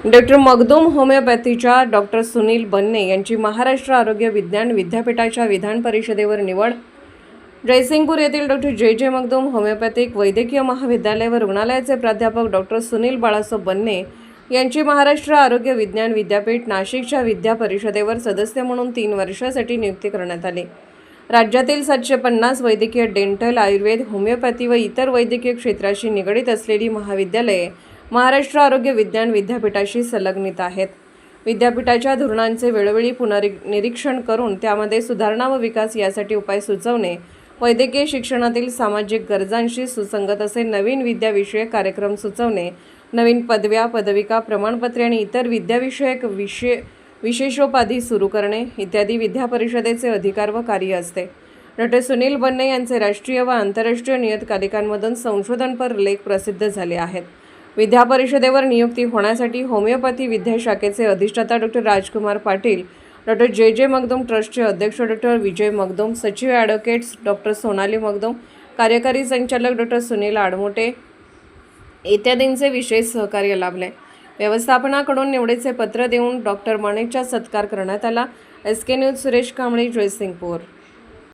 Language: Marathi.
डॉक्टर मगदूम होमिओपॅथीच्या डॉक्टर सुनील बन्ने यांची महाराष्ट्र आरोग्य विज्ञान विद्यापीठाच्या विधान परिषदेवर निवड. जयसिंगपूर येथील डॉक्टर जे मगदूम होमिओपॅथिक वैद्यकीय महाविद्यालय व रुग्णालयाचे प्राध्यापक डॉक्टर सुनील बाळासाहेब बन्ने यांची महाराष्ट्र आरोग्य विज्ञान विद्यापीठ नाशिकच्या विद्या परिषदेवर सदस्य म्हणून 3 वर्षासाठी नियुक्ती करण्यात आली. राज्यातील 750 वैद्यकीय, डेंटल, आयुर्वेद, होमिओपॅथी व इतर वैद्यकीय क्षेत्राशी निगडीत असलेली महाविद्यालये महाराष्ट्र आरोग्य विज्ञान विद्यापीठाशी संलग्नित आहेत. विद्यापीठाच्या धोरणांचे वेळोवेळी पुनर्निरीक्षण करून त्यामध्ये सुधारणा व विकास यासाठी उपाय सुचवणे, वैद्यकीय शिक्षणातील सामाजिक गरजांशी सुसंगत असे नवीन विद्याविषयक कार्यक्रम सुचवणे, नवीन पदव्या, पदविका, प्रमाणपत्रे आणि इतर विद्याविषयक विशेषोपाधी सुरू करणे इत्यादी विद्या परिषदेचे अधिकार व कार्य असते. डॉक्टर सुनील बन्ने यांचे राष्ट्रीय व आंतरराष्ट्रीय नियतकालिकांमधून संशोधनपर लेख प्रसिद्ध झाले आहेत. विद्या परिषदेवर नियुक्ती होण्यासाठी होमिओपॅथी विद्याशाखेचे अधिष्ठाता डॉक्टर राजकुमार पाटील, डॉक्टर जे मगदूम ट्रस्टचे अध्यक्ष डॉक्टर विजय मगदूम, सचिव ॲडव्होकेट्स डॉक्टर सोनाली मगदूम, कार्यकारी संचालक डॉक्टर सुनील आडमोटे इत्यादींचे विशेष सहकार्य लाभले. व्यवस्थापनाकडून निवडीचे पत्र देऊन डॉक्टर मणेचा सत्कार करण्यात आला. SK news Suresh Kamble, Jaysingpur.